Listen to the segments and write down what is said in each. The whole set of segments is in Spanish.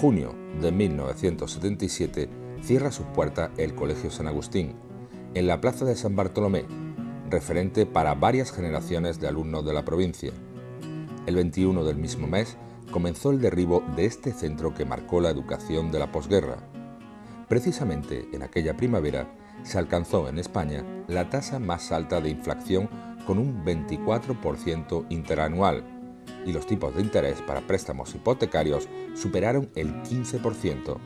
junio de 1977 cierra sus puertas el Colegio San Agustín, en la plaza de San Bartolomé, referente para varias generaciones de alumnos de la provincia. El 21 del mismo mes comenzó el derribo de este centro que marcó la educación de la posguerra. Precisamente en aquella primavera se alcanzó en España la tasa más alta de inflación con un 24% interanual y los tipos de interés para préstamos hipotecarios superaron el 15%.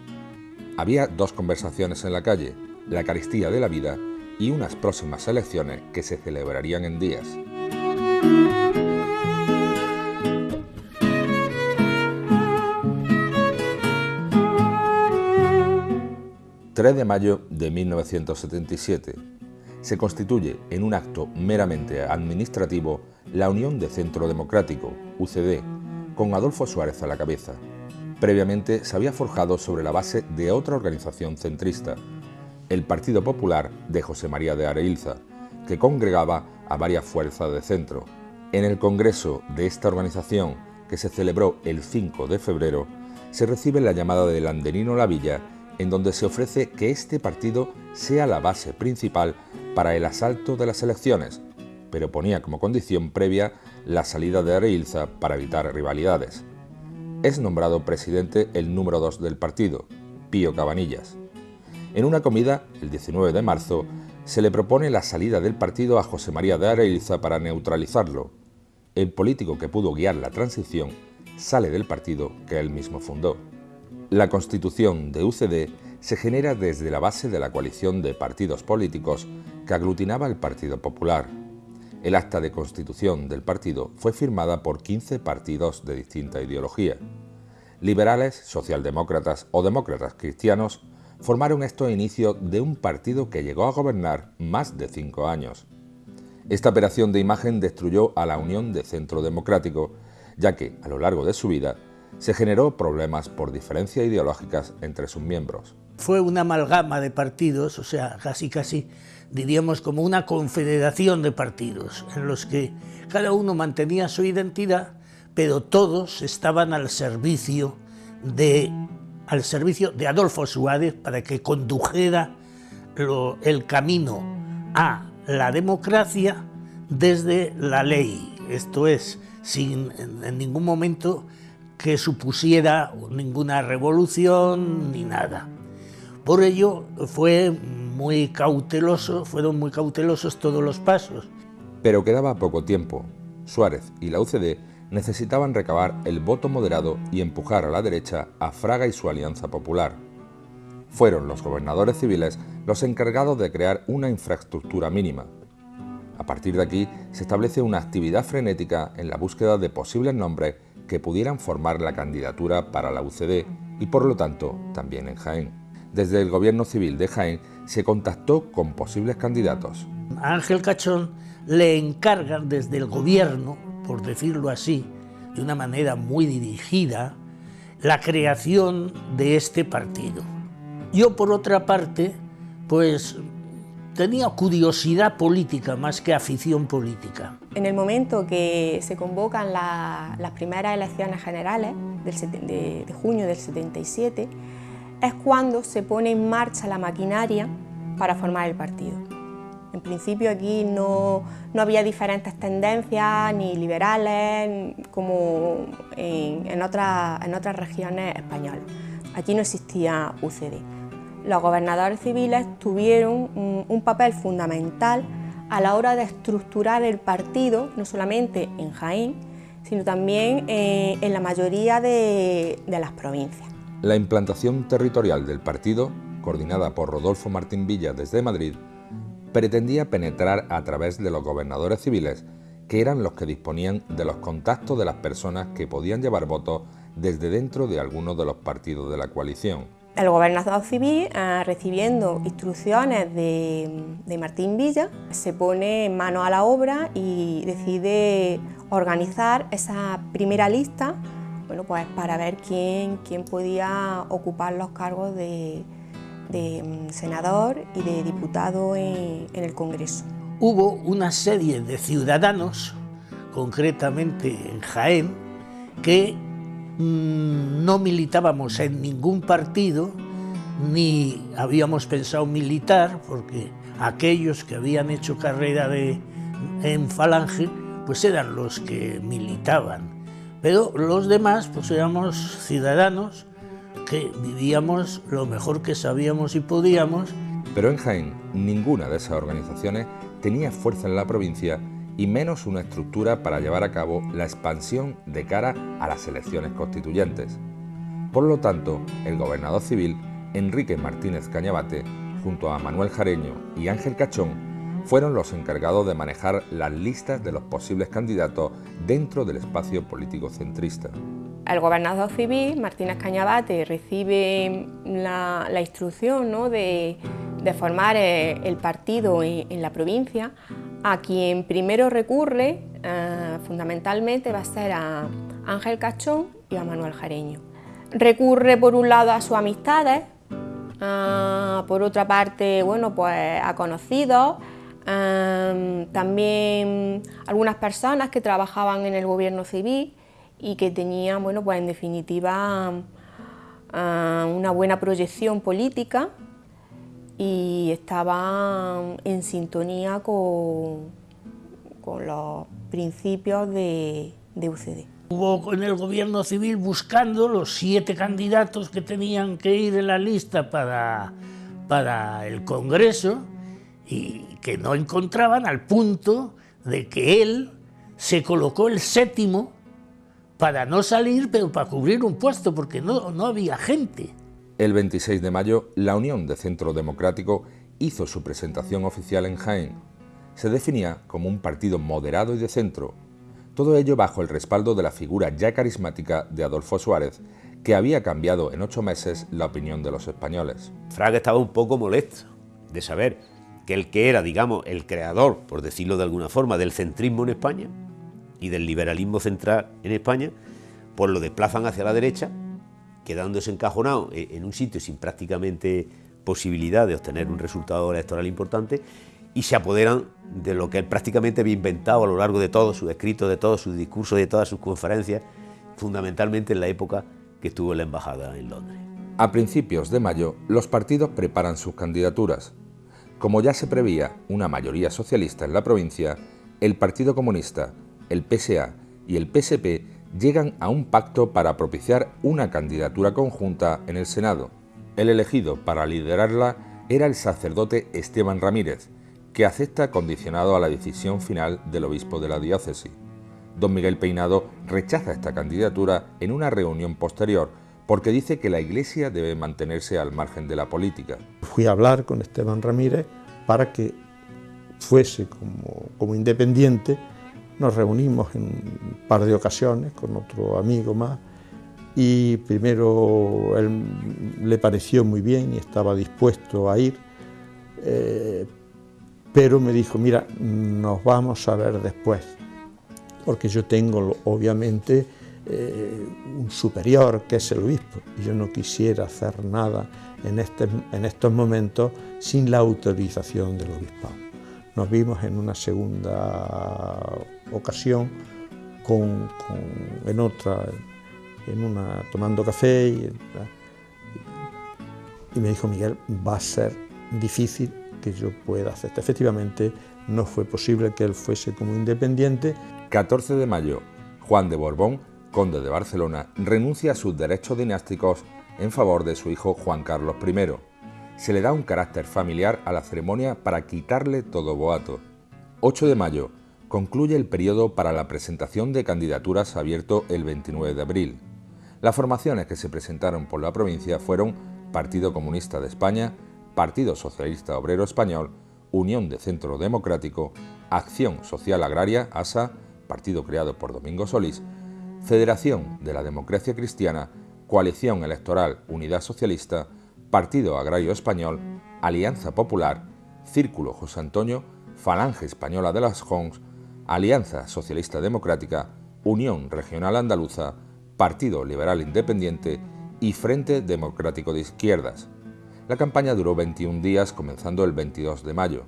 Había dos conversaciones en la calle, la carestía de la vida y unas próximas elecciones que se celebrarían en días. 3 de mayo de 1977. Se constituye en un acto meramente administrativo la Unión de Centro Democrático, UCD, con Adolfo Suárez a la cabeza. Previamente se había forjado sobre la base de otra organización centrista, el Partido Popular de José María de Areilza, que congregaba a varias fuerzas de centro. En el congreso de esta organización, que se celebró el 5 de febrero, se recibe la llamada de Landelino Lavilla, en donde se ofrece que este partido sea la base principal para el asalto de las elecciones, pero ponía como condición previa la salida de Areilza para evitar rivalidades. Es nombrado presidente el número 2 del partido, Pío Cabanillas. En una comida, el 19 de marzo, se le propone la salida del partido a José María de Areilza para neutralizarlo. El político que pudo guiar la transición sale del partido que él mismo fundó. La constitución de UCD se genera desde la base de la coalición de partidos políticos que aglutinaba el Partido Popular. El acta de constitución del partido fue firmada por 15 partidos de distinta ideología. Liberales, socialdemócratas o demócratas cristianos formaron estos inicios de un partido que llegó a gobernar más de 5 años. Esta operación de imagen destruyó a la Unión de Centro Democrático, ya que, a lo largo de su vida, se generó problemas por diferencias ideológicas entre sus miembros. Fue una amalgama de partidos, o sea, casi diríamos como una confederación de partidos, en los que cada uno mantenía su identidad, pero todos estaban al servicio de Adolfo Suárez para que condujera el camino a la democracia desde la ley, esto es, sin en ningún momento que supusiera ninguna revolución ni nada. Por ello fueron muy cautelosos todos los pasos. Pero quedaba poco tiempo. Suárez y la UCD necesitaban recabar el voto moderado y empujar a la derecha a Fraga y su Alianza Popular. Fueron los gobernadores civiles los encargados de crear una infraestructura mínima. A partir de aquí se establece una actividad frenética en la búsqueda de posibles nombres que pudieran formar la candidatura para la UCD y por lo tanto también en Jaén. Desde el gobierno civil de Jaén se contactó con posibles candidatos. A Ángel Cachón le encargan desde el gobierno, por decirlo así, de una manera muy dirigida, la creación de este partido. Yo, por otra parte, pues tenía curiosidad política más que afición política. En el momento que se convocan las primeras elecciones generales de junio del 77, es cuando se pone en marcha la maquinaria para formar el partido. En principio aquí no había diferentes tendencias, ni liberales, como en otras regiones españolas. Aquí no existía UCD. Los gobernadores civiles tuvieron un papel fundamental a la hora de estructurar el partido, no solamente en Jaén, sino también en la mayoría de las provincias. La implantación territorial del partido, coordinada por Rodolfo Martín Villa desde Madrid, pretendía penetrar a través de los gobernadores civiles, que eran los que disponían de los contactos de las personas que podían llevar votos desde dentro de algunos de los partidos de la coalición. El gobernador civil, recibiendo instrucciones de Martín Villa, se pone mano a la obra y decide organizar esa primera lista, bueno, pues para ver quién podía ocupar los cargos de senador y de diputado en el Congreso. Hubo una serie de ciudadanos, concretamente en Jaén, que no militábamos en ningún partido, ni habíamos pensado militar, porque aquellos que habían hecho carrera en Falange, pues eran los que militaban. Pero los demás, pues éramos ciudadanos que vivíamos lo mejor que sabíamos y podíamos. Pero en Jaén, ninguna de esas organizaciones tenía fuerza en la provincia y menos una estructura para llevar a cabo la expansión de cara a las elecciones constituyentes. Por lo tanto, el gobernador civil, Enrique Martínez Cañabate, junto a Manuel Jareño y Ángel Cachón, fueron los encargados de manejar las listas de los posibles candidatos dentro del espacio político centrista. El gobernador civil, Martínez Cañabate, recibe la instrucción, ¿no?, de formar el partido en la provincia. A quien primero recurre, fundamentalmente, va a ser a Ángel Cachón y a Manuel Jareño. Recurre por un lado a sus amistades, por otra parte, bueno, pues a conocidos, también algunas personas que trabajaban en el gobierno civil y que tenían, bueno, pues en definitiva una buena proyección política y estaban en sintonía con los principios de UCD. Hubo en el gobierno civil buscando los 7 candidatos que tenían que ir en la lista para el Congreso y que no encontraban, al punto de que él se colocó el 7º para no salir, pero para cubrir un puesto, porque no había gente. El 26 de mayo, la Unión de Centro Democrático hizo su presentación oficial en Jaén. Se definía como un partido moderado y de centro, todo ello bajo el respaldo de la figura ya carismática de Adolfo Suárez, que había cambiado en 8 meses la opinión de los españoles. Fraga estaba un poco molesto de saber que el que era, digamos, el creador, por decirlo de alguna forma, del centrismo en España y del liberalismo central en España, pues lo desplazan hacia la derecha, quedándose encajonado en un sitio sin prácticamente posibilidad de obtener un resultado electoral importante, y se apoderan de lo que él prácticamente había inventado a lo largo de todos sus escritos, de todos sus discursos, de todas sus conferencias, fundamentalmente en la época que estuvo en la embajada en Londres. A principios de mayo, los partidos preparan sus candidaturas. Como ya se preveía una mayoría socialista en la provincia, el Partido Comunista, el PSA y el PSP llegan a un pacto para propiciar una candidatura conjunta en el Senado. El elegido para liderarla era el sacerdote Esteban Ramírez, que acepta condicionado a la decisión final del obispo de la diócesis. Don Miguel Peinado rechaza esta candidatura en una reunión posterior porque dice que la Iglesia debe mantenerse al margen de la política. Fui a hablar con Esteban Ramírez para que fuese como independiente. Nos reunimos en un par de ocasiones con otro amigo más y primero él le pareció muy bien y estaba dispuesto a ir, pero me dijo: mira, nos vamos a ver después, porque yo tengo obviamente un superior que es el obispo y yo no quisiera hacer nada en estos momentos sin la autorización del obispado. Nos vimos en una segunda ocasión tomando café y me dijo: Miguel, va a ser difícil que yo pueda aceptar. Efectivamente, no fue posible que él fuese como independiente. 14 de mayo, Juan de Borbón, conde de Barcelona, renuncia a sus derechos dinásticos en favor de su hijo Juan Carlos I. Se le da un carácter familiar a la ceremonia para quitarle todo boato. 8 de mayo, concluye el periodo para la presentación de candidaturas abierto el 29 de abril. Las formaciones que se presentaron por la provincia fueron Partido Comunista de España, Partido Socialista Obrero Español, Unión de Centro Democrático, Acción Social Agraria, ASA, partido creado por Domingo Solís, Federación de la Democracia Cristiana, Coalición Electoral Unidad Socialista, Partido Agrario Español, Alianza Popular, Círculo José Antonio, Falange Española de las Jons, Alianza Socialista Democrática, Unión Regional Andaluza, Partido Liberal Independiente y Frente Democrático de Izquierdas. La campaña duró 21 días, comenzando el 22 de mayo.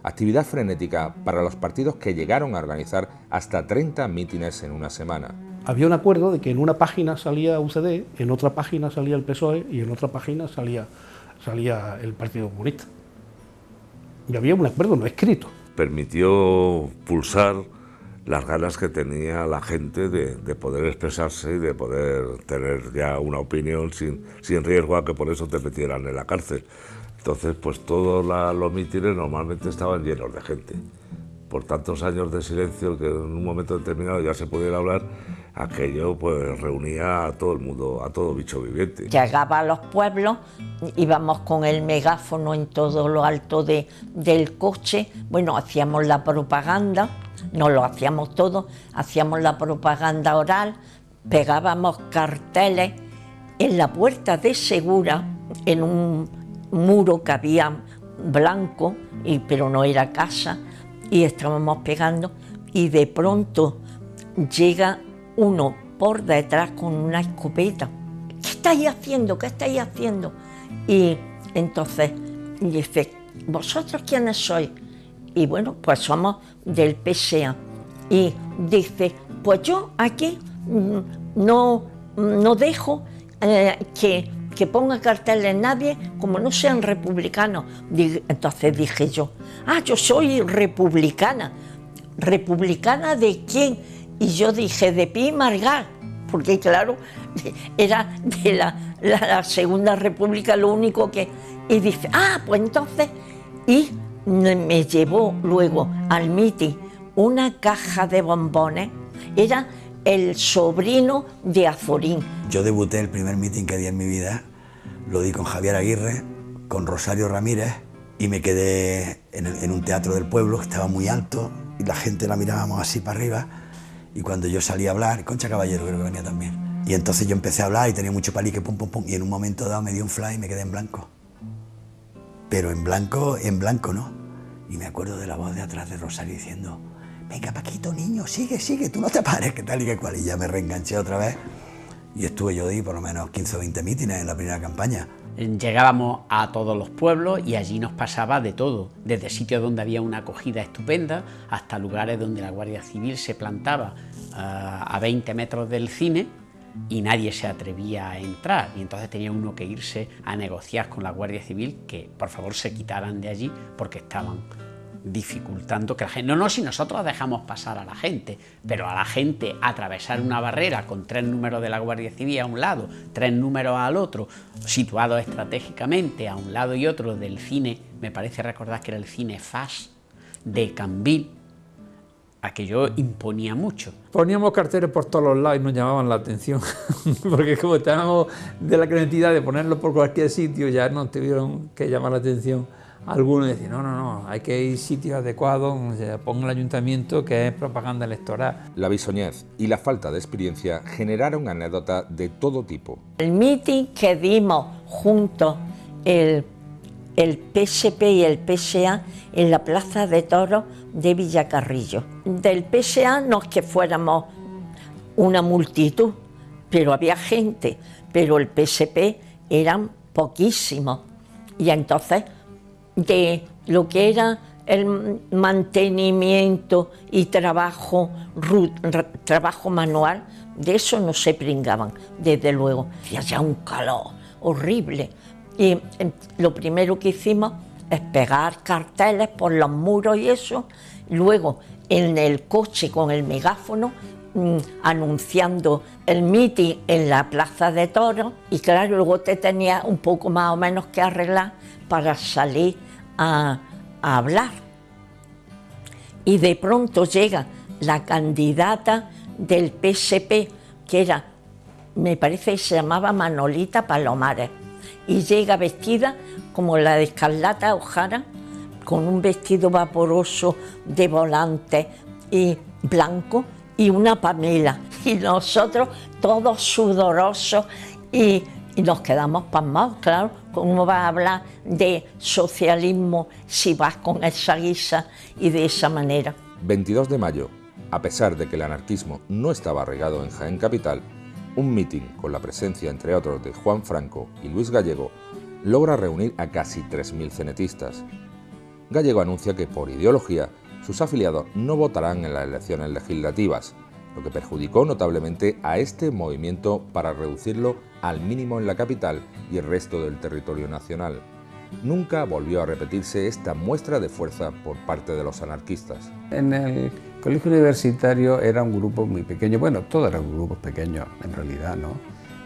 Actividad frenética para los partidos que llegaron a organizar hasta 30 mítines en una semana. había un acuerdo de que en una página salía UCD, en otra página salía el PSOE y en otra página salía el Partido Comunista. Y había un acuerdo no escrito. Permitió pulsar las ganas que tenía la gente de poder expresarse y de poder tener ya una opinión sin riesgo a que por eso te metieran en la cárcel. Entonces, pues todos los mítines normalmente estaban llenos de gente. Por tantos años de silencio que en un momento determinado ya se pudiera hablar, aquello pues reunía a todo el mundo, a todo bicho viviente. Llegaba a los pueblos, íbamos con el megáfono en todo lo alto del coche, bueno, hacíamos la propaganda, no lo hacíamos todo, hacíamos la propaganda oral, pegábamos carteles en la puerta de Segura, en un muro que había blanco, pero no era casa, y estábamos pegando, y de pronto llega uno por detrás con una escopeta. ¿Qué estáis haciendo? ¿Qué estáis haciendo? Y entonces dice, ¿vosotros quiénes sois? Y bueno, pues somos del PSA. Y dice, pues yo aquí no dejo que ponga carteles nadie como no sean republicanos. Entonces dije yo, yo soy republicana. ¿Republicana de quién? Y yo dije, de Pi y Margall, porque claro, era de la Segunda República lo único que... Y dice, pues entonces... Y me llevó luego al mitin una caja de bombones, era el sobrino de Azorín. Yo debuté el primer mitin que di en mi vida, lo di con Javier Aguirre, con Rosario Ramírez, y me quedé en un teatro del pueblo que estaba muy alto y la gente la mirábamos así para arriba, y cuando yo salí a hablar, Concha Caballero creo que venía también, y entonces yo empecé a hablar y tenía mucho palique, pum, pum, pum, y en un momento dado me dio un fly y me quedé en blanco. Pero en blanco no. Y me acuerdo de la voz de atrás de Rosario diciendo, venga Paquito, niño, sigue, tú no te pares, que tal y que cual. Y ya me reenganché otra vez y estuve yo di por lo menos 15 o 20 mítines en la primera campaña. Llegábamos a todos los pueblos y allí nos pasaba de todo, desde sitios donde había una acogida estupenda hasta lugares donde la Guardia Civil se plantaba a 20 metros del cine y nadie se atrevía a entrar, y entonces tenía uno que irse a negociar con la Guardia Civil que por favor se quitaran de allí porque estaban dificultando que la gente... No, si nosotros dejamos pasar a la gente, pero a la gente atravesar una barrera con 3 números de la Guardia Civil a un lado, 3 números al otro, situados estratégicamente a un lado y otro del cine, me parece recordar que era el cine FAS de Canville, aquello imponía mucho. Poníamos carteles por todos los lados y nos llamaban la atención, porque como estábamos de la creatividad de ponerlo por cualquier sitio, ya nos tuvieron que llamar la atención. Algunos decían, no, hay que ir sitios adecuados, ponga el ayuntamiento, que es propaganda electoral. La bisoñez y la falta de experiencia generaron anécdotas de todo tipo. El mitin que dimos juntos, el PSP y el PSA, en la Plaza de Toros de Villacarrillo. Del PSA no es que fuéramos una multitud, pero había gente, pero el PSP eran poquísimos. Y entonces, de lo que era el mantenimiento y trabajo manual, de eso no se pringaban, desde luego. Hacía ya un calor horrible. Y lo primero que hicimos es pegar carteles por los muros y eso, luego en el coche con el megáfono anunciando el mitin en la Plaza de Toros, y claro, luego te tenía un poco más o menos que arreglar para salir a hablar. Y de pronto llega la candidata del PSP, que era, me parece que se llamaba Manolita Palomares, y llega vestida como la de Escarlata O'Hara, con un vestido vaporoso de volante y blanco y una Pamela, y nosotros todos sudorosos y nos quedamos pasmados, claro. ¿Cómo vas a hablar de socialismo si vas con esa guisa y de esa manera? 22 de mayo, a pesar de que el anarquismo no estaba arraigado en Jaén capital, un mitin con la presencia, entre otros, de Juan Franco y Luis Gallego, logra reunir a casi 3.000 cenetistas. Gallego anuncia que, por ideología, sus afiliados no votarán en las elecciones legislativas lo que perjudicó notablemente a este movimiento para reducirlo al mínimo en la capital y el resto del territorio nacional. Nunca volvió a repetirse esta muestra de fuerza por parte de los anarquistas. En el colegio universitario era un grupo muy pequeño, bueno, todos eran grupos pequeños en realidad, ¿no?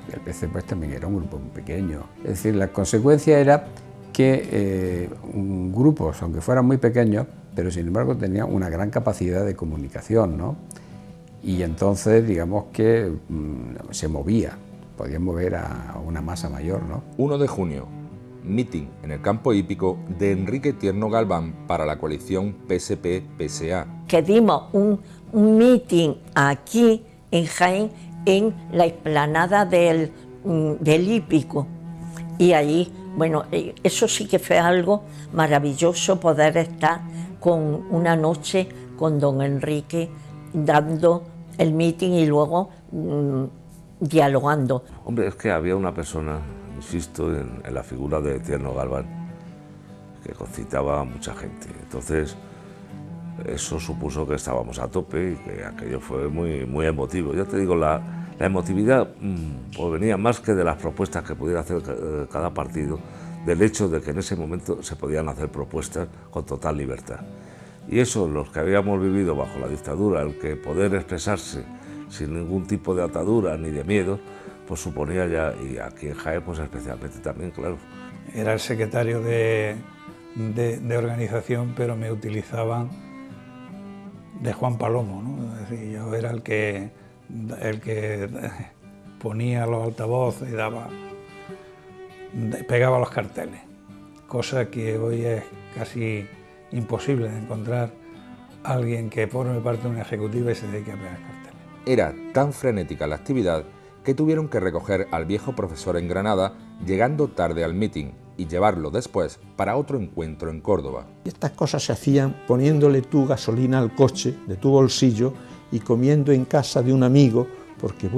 Y el PC pues también era un grupo muy pequeño. Es decir, la consecuencia era que grupos, aunque fueran muy pequeños, pero sin embargo tenían una gran capacidad de comunicación, ¿no? Y entonces, digamos que se movía, podían mover a una masa mayor, ¿no? 1 de junio, mitin en el campo hípico de Enrique Tierno Galván para la coalición PSP-PSA. Que dimos un mitin aquí en Jaén, en la explanada del hípico. Y allí, bueno, eso sí que fue algo maravilloso, poder estar con una noche con don Enrique dando el mitin y luego dialogando. Hombre, es que había una persona, insisto, en la figura de Tierno Galván, que concitaba a mucha gente. Entonces, eso supuso que estábamos a tope y que aquello fue muy emotivo. Ya te digo, la emotividad pues venía más que de las propuestas que pudiera hacer cada partido, del hecho de que en ese momento se podían hacer propuestas con total libertad. Y eso, los que habíamos vivido bajo la dictadura, el que poder expresarse sin ningún tipo de atadura ni de miedo, pues suponía ya, y aquí en Jaén pues especialmente también, claro. Era el secretario de organización, pero me utilizaban de Juan Palomo, ¿no? Es decir, yo era el que ponía los altavoces y pegaba los carteles, cosa que hoy es casi imposible de encontrar a alguien que forme parte de una ejecutiva y se dedique a pegar carteles. Era tan frenética la actividad que tuvieron que recoger al viejo profesor en Granada, llegando tarde al mitin, y llevarlo después para otro encuentro en Córdoba. Estas cosas se hacían poniéndole tú gasolina al coche de tu bolsillo y comiendo en casa de un amigo, porque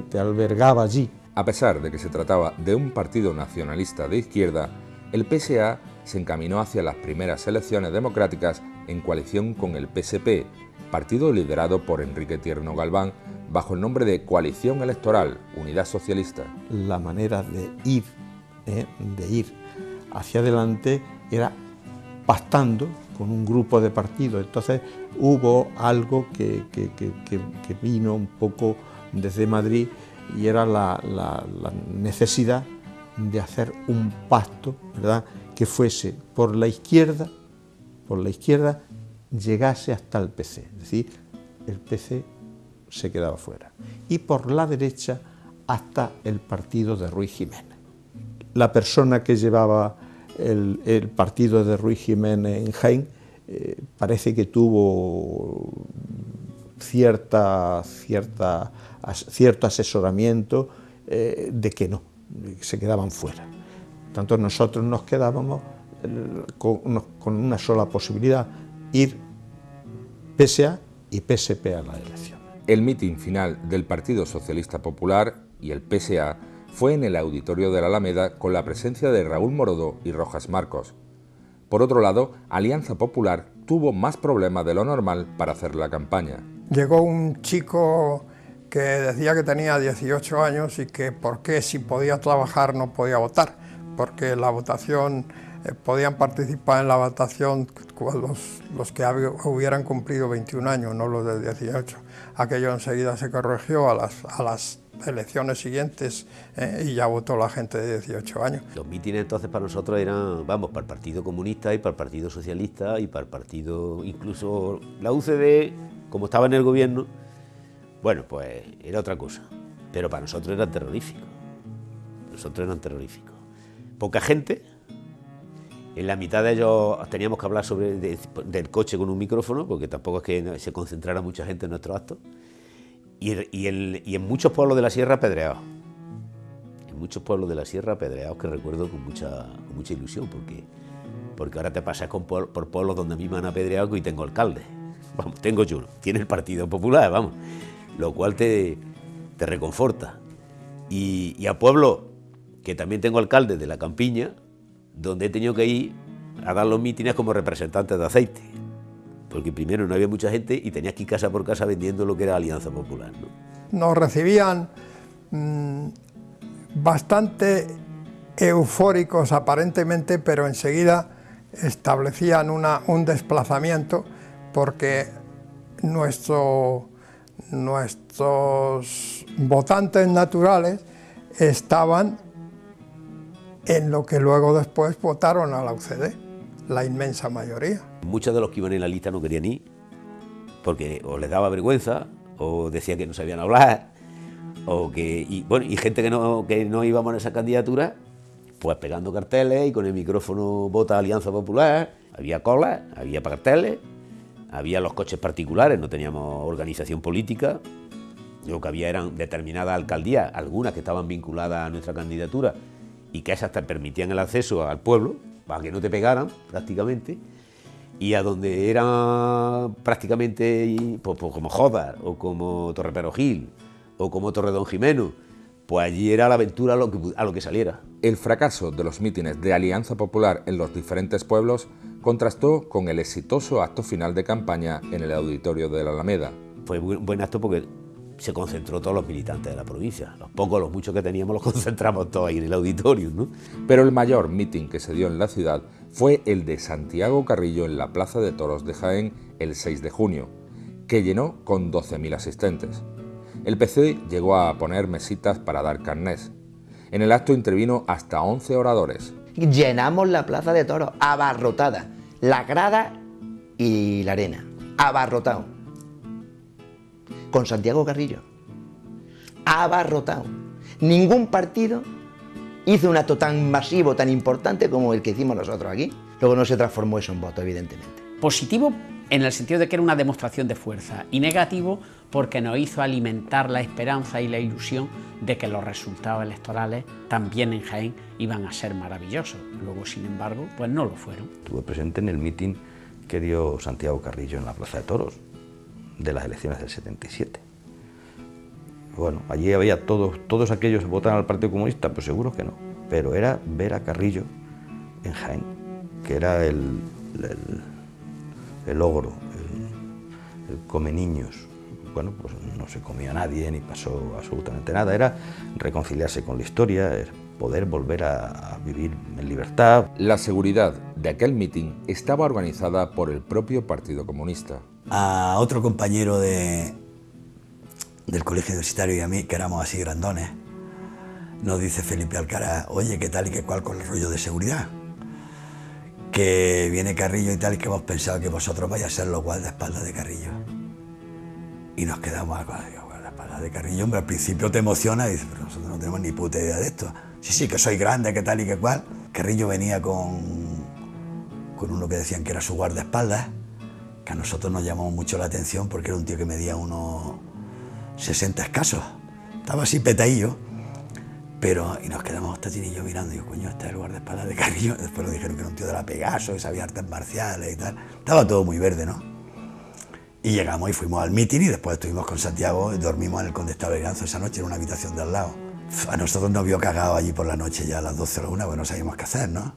te albergaba allí. A pesar de que se trataba de un partido nacionalista de izquierda, el PSA se encaminó hacia las primeras elecciones democráticas en coalición con el PSP, partido liderado por Enrique Tierno Galván, bajo el nombre de Coalición Electoral Unidad Socialista. La manera de ir hacia adelante era pactando con un grupo de partidos. Entonces hubo algo que vino un poco desde Madrid y era la necesidad de hacer un pacto, ¿verdad?, que fuese por la izquierda llegase hasta el PC, es decir, el PC se quedaba fuera, y por la derecha hasta el partido de Ruiz Jiménez. La persona que llevaba el partido de Ruiz Jiménez en Jaén parece que tuvo cierto asesoramiento de que no, se quedaban fuera. Tanto nosotros nos quedábamos con una sola posibilidad, ir PSA y PSP a la elección. El mitin final del Partido Socialista Popular y el PSA fue en el auditorio de la Alameda con la presencia de Raúl Morodó y Rojas Marcos. Por otro lado, Alianza Popular tuvo más problemas de lo normal para hacer la campaña. Llegó un chico que decía que tenía 18 años y que por qué si podía trabajar no podía votar, porque la votación, podían participar en la votación los que hubieran cumplido 21 años, no los de 18. Aquello enseguida se corrigió a las elecciones siguientes y ya votó la gente de 18 años. Los mítines entonces para nosotros eran, vamos, para el Partido Comunista y para el Partido Socialista y para el Partido, incluso la UCD, como estaba en el gobierno, bueno, pues era otra cosa, pero para nosotros eran terroríficos. Poca gente, en la mitad de ellos teníamos que hablar del coche con un micrófono, porque tampoco es que se concentrara mucha gente en nuestros actos, y en muchos pueblos de la sierra apedreados. Que recuerdo con mucha ilusión, porque ahora te pasas por pueblos donde a mí me han apedreado y tengo alcalde. Vamos, tengo yo uno, tiene el Partido Popular, vamos, lo cual te reconforta. Y a pueblos que también tengo alcalde de la campiña, donde he tenido que ir a dar los mítines como representantes de aceite, porque primero no había mucha gente y tenías que ir casa por casa vendiendo lo que era Alianza Popular, ¿no? Nos recibían bastante eufóricos aparentemente, pero enseguida establecían un desplazamiento porque nuestros votantes naturales estaban en lo que luego después votaron a la UCD, la inmensa mayoría. Muchos de los que iban en la lista no querían ir, porque o les daba vergüenza, o decían que no sabían hablar, y gente que no íbamos en esa candidatura, pues pegando carteles y con el micrófono vota Alianza Popular. Había colas, había carteles, había los coches particulares, no teníamos organización política. Lo que había eran determinadas alcaldías, algunas que estaban vinculadas a nuestra candidatura y que esas te permitían el acceso al pueblo, para que no te pegaran prácticamente, y a donde eran prácticamente pues como Jodas, o como Torreperogil, o como Torredonjimeno, pues allí era la aventura a lo que saliera. El fracaso de los mítines de Alianza Popular en los diferentes pueblos contrastó con el exitoso acto final de campaña en el auditorio de la Alameda. Fue un buen acto porque se concentró todos los militantes de la provincia. Los pocos, los muchos que teníamos los concentramos todos ahí en el auditorio, ¿no? Pero el mayor mitin que se dio en la ciudad fue el de Santiago Carrillo en la Plaza de Toros de Jaén el 6 de junio, que llenó con 12.000 asistentes. El PC llegó a poner mesitas para dar carnés. En el acto intervino hasta 11 oradores. Llenamos la Plaza de Toros, abarrotada, la grada y la arena, abarrotado. Con Santiago Carrillo, abarrotado. Ningún partido hizo un acto tan masivo, tan importante como el que hicimos nosotros aquí. Luego no se transformó eso en voto, evidentemente. Positivo en el sentido de que era una demostración de fuerza, y negativo porque nos hizo alimentar la esperanza y la ilusión de que los resultados electorales también en Jaén iban a ser maravillosos. Luego, sin embargo, pues no lo fueron. Estuve presente en el mitin que dio Santiago Carrillo en la Plaza de Toros de las elecciones del 77. Bueno, allí había todos aquellos que votaban al Partido Comunista, pues seguro que no, pero era ver a Carrillo en Jaén, que era el ogro, el come niños. Bueno, pues no se comía a nadie ni pasó absolutamente nada, era reconciliarse con la historia, poder volver a vivir en libertad. La seguridad de aquel mitin estaba organizada por el propio Partido Comunista. A otro compañero del colegio universitario y a mí, que éramos así grandones, nos dice Felipe Alcaraz: oye, ¿qué tal y qué cual con el rollo de seguridad? Que viene Carrillo y tal, y que hemos pensado que vosotros vais a ser los guardaespaldas de Carrillo. Y nos quedamos a guardaespaldas de Carrillo. Hombre, al principio te emociona y dices, pero nosotros no tenemos ni puta idea de esto. Sí, que soy grande, que tal y que cual. Carrillo venía con uno que decían que era su guardaespaldas, que a nosotros nos llamó mucho la atención porque era un tío que medía unos 60 escasos. Estaba así petadillo. Y nos quedamos Tachín y yo mirando, y digo, coño, este es el guardaespaldas de Carrillo. Después nos dijeron que era un tío de la Pegaso, que sabía artes marciales y tal. Estaba todo muy verde, ¿no? Y llegamos y fuimos al mitin y después estuvimos con Santiago y dormimos en el Condestable Leranzo esa noche en una habitación de al lado. A nosotros nos vio cagado allí por la noche ya a las 12 o la 1, pues no sabíamos qué hacer, ¿no?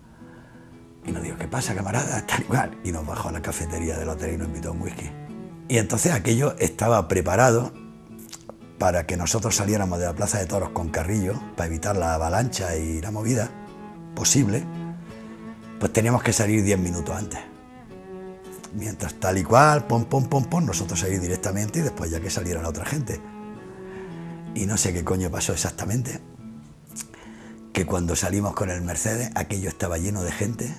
Y nos dijo, ¿qué pasa, camarada? Tal igual. Y nos bajó a la cafetería del hotel y nos invitó a un whisky. Y entonces aquello estaba preparado para que nosotros saliéramos de la Plaza de Toros con Carrillo, para evitar la avalancha y la movida posible, pues teníamos que salir 10 minutos antes. Mientras tal y cual, nosotros salir directamente y después ya que saliera la otra gente. Y no sé qué coño pasó exactamente, que cuando salimos con el Mercedes, aquello estaba lleno de gente,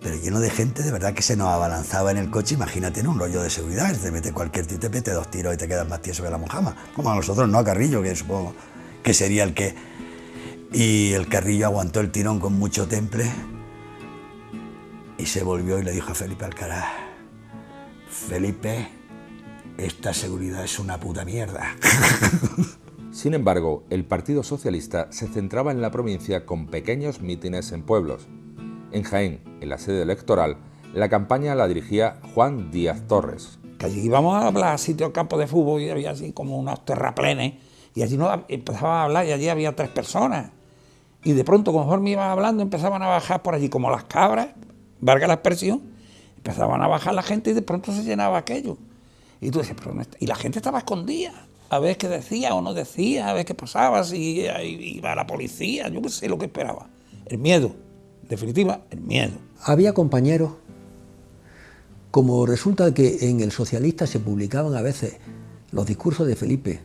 pero lleno de gente de verdad que se nos abalanzaba en el coche. Imagínate, en un rollo de seguridad, te mete cualquier tío, te mete 2 tiros y te quedas más tieso que la mojama. Como a nosotros, no a Carrillo, que supongo que sería el que... Y el Carrillo aguantó el tirón con mucho temple y se volvió y le dijo a Felipe Alcaraz: Felipe, esta seguridad es una puta mierda. Sin embargo, el Partido Socialista se centraba en la provincia con pequeños mítines en pueblos. En Jaén, en la sede electoral, la campaña la dirigía Juan Díaz Torres. Que allí íbamos a hablar a sitios campos de fútbol y había así como unos terraplenes, y allí no empezaban a hablar y allí había 3 personas. Y de pronto, conforme iban hablando, empezaban a bajar por allí como las cabras, valga la expresión, empezaban a bajar la gente y de pronto se llenaba aquello. Y tú dices, pero no está... Y la gente estaba escondida, a ver qué decía o no decía, a ver qué pasaba, si iba la policía, yo qué sé lo que esperaba. El miedo, en definitiva, el miedo. Había compañeros, como resulta que en El Socialista se publicaban a veces los discursos de Felipe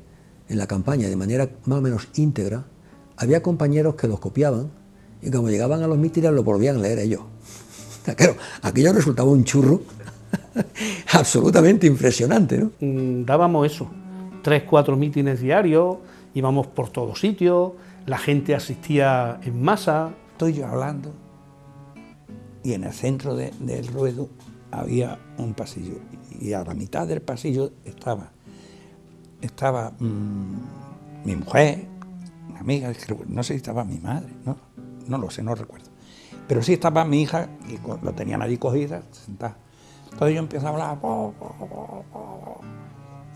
en la campaña de manera más o menos íntegra, había compañeros que los copiaban y como llegaban a los mítines lo volvían a leer ellos. Claro, aquello resultaba un churro absolutamente impresionante, ¿no? Dábamos eso, 3, 4 mítines diarios, íbamos por todos sitios, la gente asistía en masa. Estoy yo hablando y en el centro del ruedo había un pasillo y a la mitad del pasillo estaba mi mujer, una amiga, no sé si estaba mi madre, no lo sé, no recuerdo. Pero sí estaba mi hija, y lo tenían allí cogida, sentada. Entonces yo empiezo a hablar,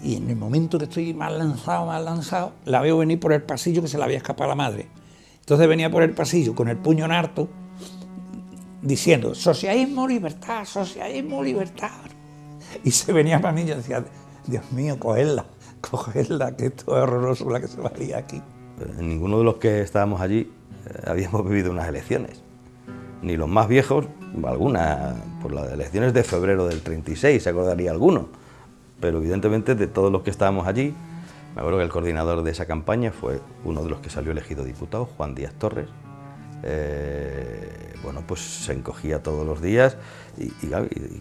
y en el momento que estoy más lanzado, la veo venir por el pasillo que se le había escapado a la madre. Entonces venía por el pasillo con el puño en alto, diciendo, socialismo, libertad, y se venía para mí y yo decía, Dios mío, cogerla, que esto es horroroso la que se valía aquí. Ninguno de los que estábamos allí habíamos vivido unas elecciones, ni los más viejos, algunas, por las elecciones de febrero del 36, se acordaría alguno, pero evidentemente de todos los que estábamos allí, me acuerdo que el coordinador de esa campaña fue uno de los que salió elegido diputado, Juan Díaz Torres. Bueno, pues se encogía todos los días y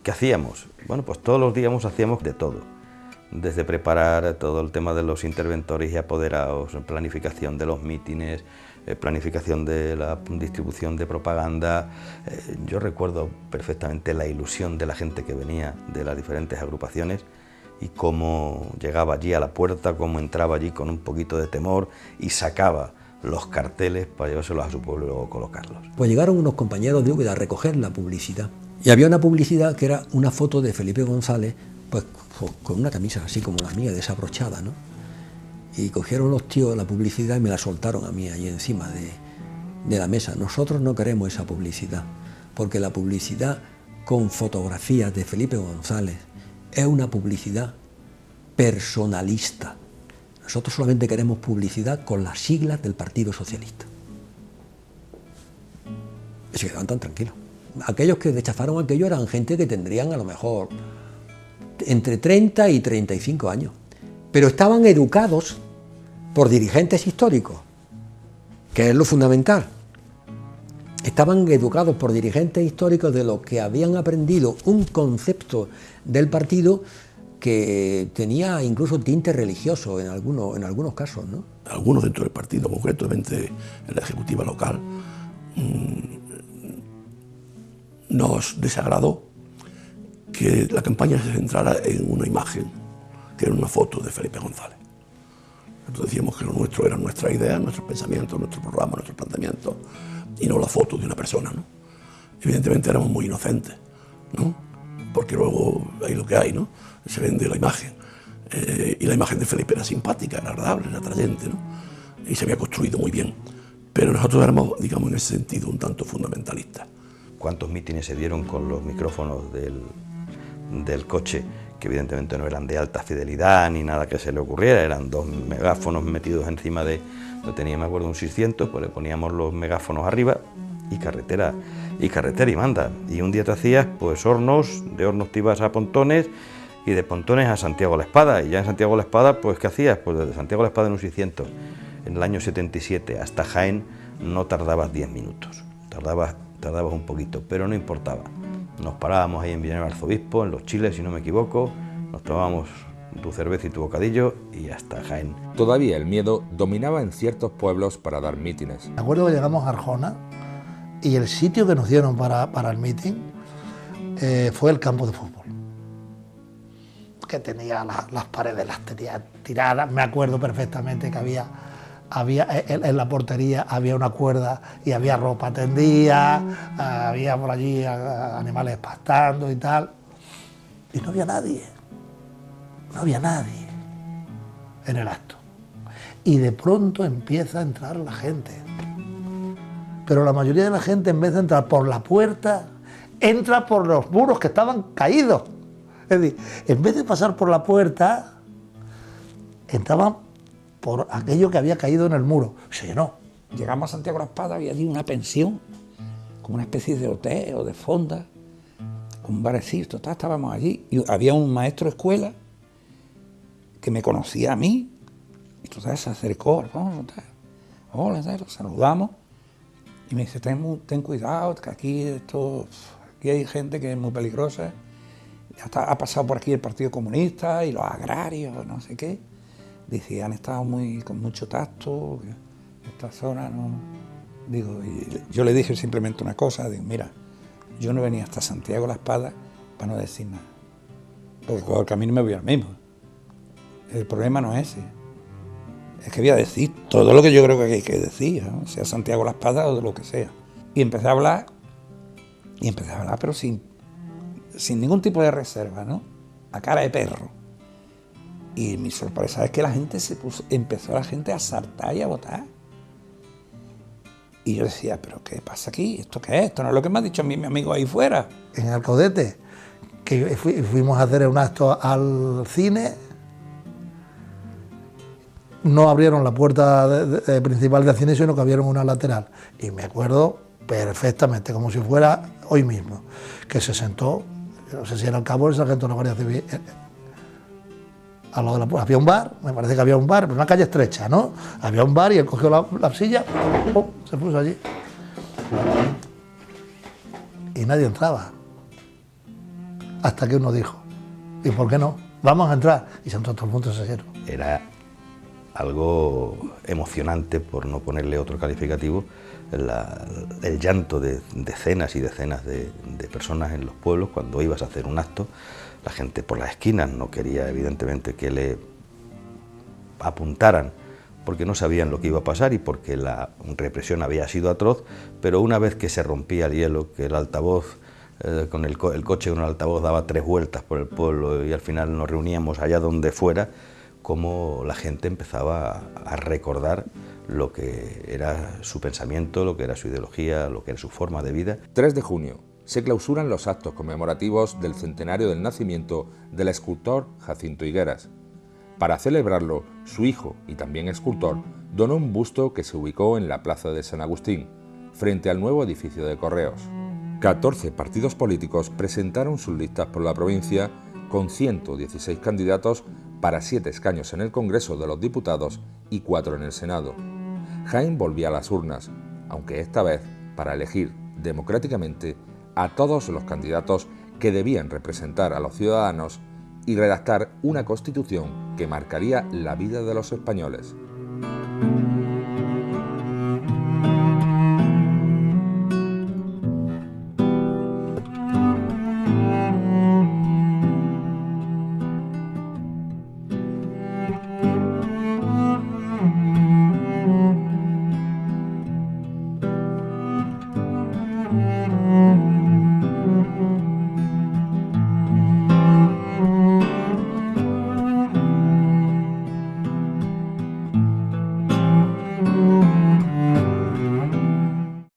¿qué hacíamos? Bueno, pues todos los días hacíamos de todo, desde preparar todo el tema de los interventores y apoderados, planificación de los mítines, planificación de la distribución de propaganda. Yo recuerdo perfectamente la ilusión de la gente que venía de las diferentes agrupaciones y cómo llegaba allí a la puerta, cómo entraba allí con un poquito de temor y sacaba los carteles para llevárselos a su pueblo y luego colocarlos. Pues llegaron unos compañeros de Úbeda a recoger la publicidad y había una publicidad que era una foto de Felipe González pues con una camisa así como la mía, desabrochada, ¿no? Y cogieron los tíos la publicidad y me la soltaron a mí allí encima de la mesa. Nosotros no queremos esa publicidad, porque la publicidad con fotografías de Felipe González es una publicidad personalista. Nosotros solamente queremos publicidad con las siglas del Partido Socialista. Y se quedaban tan tranquilos. Aquellos que rechazaron aquello eran gente que tendrían a lo mejor entre 30 y 35 años, pero estaban educados por dirigentes históricos, que es lo fundamental. Estaban educados por dirigentes históricos de los que habían aprendido un concepto del partido que tenía incluso tinte religioso en algunos casos, ¿no? Algunos dentro del partido, concretamente en la ejecutiva local, nos desagradó que la campaña se centrara en una imagen, que era una foto de Felipe González. Entonces decíamos que lo nuestro eran nuestras ideas, nuestros pensamientos, nuestro programa, nuestros planteamientos, y no la foto de una persona, ¿no? Evidentemente éramos muy inocentes, ¿no? Porque luego hay lo que hay, ¿no? Se vende la imagen. Y la imagen de Felipe era simpática, era agradable, era atrayente, ¿no? Y se había construido muy bien. Pero nosotros éramos, digamos, en ese sentido, un tanto fundamentalistas. ¿Cuántos mítines se dieron con los micrófonos del coche, que evidentemente no eran de alta fidelidad ni nada que se le ocurriera, eran 2 megáfonos metidos encima de, no tenía, me acuerdo, un 600, pues le poníamos los megáfonos arriba y carretera y manda. Y un día te hacías pues hornos, de hornos te ibas a Pontones y de Pontones a Santiago la Espada, y ya en Santiago la Espada pues ¿qué hacías? Pues desde Santiago la Espada en un 600, en el año 77 hasta Jaén no tardabas 10 minutos, tardabas un poquito, pero no importaba. Nos parábamos ahí en Villanueva Arzobispo, en Los Chiles, si no me equivoco, nos tomábamos tu cerveza y tu bocadillo y hasta Jaén. Todavía el miedo dominaba en ciertos pueblos para dar mítines. Me acuerdo que llegamos a Arjona y el sitio que nos dieron para el mítin fue el campo de fútbol, que tenía las paredes, las tenía tiradas. Me acuerdo perfectamente que había en la portería había una cuerda y había ropa tendida, había por allí animales pastando y tal, y no había nadie en el acto. Y de pronto empieza a entrar la gente, pero la mayoría de la gente, en vez de entrar por la puerta, entra por los muros que estaban caídos. Es decir, en vez de pasar por la puerta, entraban por aquello que había caído en el muro. Se llenó. Llegamos a Santiago de la Espada, había allí una pensión, como una especie de hotel o de fonda, con un barecito, estábamos allí, y había un maestro de escuela que me conocía a mí, y total, se acercó, hola, lo saludamos, y me dice, ten cuidado, que aquí hay gente que es muy peligrosa, ha pasado por aquí el Partido Comunista y los agrarios, no sé qué. Dice, han estado con mucho tacto, esta zona no... Digo, y yo le dije simplemente una cosa, digo, mira, yo no venía hasta Santiago de la Espada para no decir nada, porque por el camino me voy al mismo. El problema no es ese, es que voy a decir todo lo que yo creo que hay que decir, ¿no? Sea Santiago de la Espada o de lo que sea. Y empecé a hablar, pero sin ningún tipo de reserva, ¿no? A cara de perro. Y mi sorpresa es que la gente empezó la gente a saltar y a votar. Y yo decía, ¿pero qué pasa aquí? ¿Esto qué es? Esto no es lo que me ha dicho a mí mi amigo ahí fuera. En Alcaudete, que fuimos a hacer un acto al cine, no abrieron la puerta principal del cine, sino que abrieron una lateral. Y me acuerdo perfectamente, como si fuera hoy mismo, que se sentó, no sé si era el cabo o el sargento de la Guardia Civil, al lado de la puerta. Había un bar, me parece que había un bar, pero una calle estrecha, ¿no? Había un bar y él cogió la silla, ¡pum!, se puso allí. Y nadie entraba. Hasta que uno dijo, ¿y por qué no? Vamos a entrar. Y se entró todo el mundo, se lleno. Era algo emocionante, por no ponerle otro calificativo, el llanto de decenas y decenas de personas en los pueblos cuando ibas a hacer un acto. La gente por las esquinas no quería, evidentemente, que le apuntaran porque no sabían lo que iba a pasar y porque la represión había sido atroz, pero una vez que se rompía el hielo, que el altavoz, con el coche con el altavoz daba 3 vueltas por el pueblo y al final nos reuníamos allá donde fuera, como la gente empezaba a recordar lo que era su pensamiento, lo que era su ideología, lo que era su forma de vida. 3 de junio. Se clausuran los actos conmemorativos del centenario del nacimiento del escultor Jacinto Higueras. Para celebrarlo, su hijo, y también escultor, donó un busto que se ubicó en la plaza de San Agustín, frente al nuevo edificio de Correos. 14 partidos políticos presentaron sus listas por la provincia, con 116 candidatos para 7 escaños en el Congreso de los Diputados y 4 en el Senado. Jaén volvía a las urnas, aunque esta vez para elegir democráticamente a todos los candidatos que debían representar a los ciudadanos y redactar una constitución que marcaría la vida de los españoles.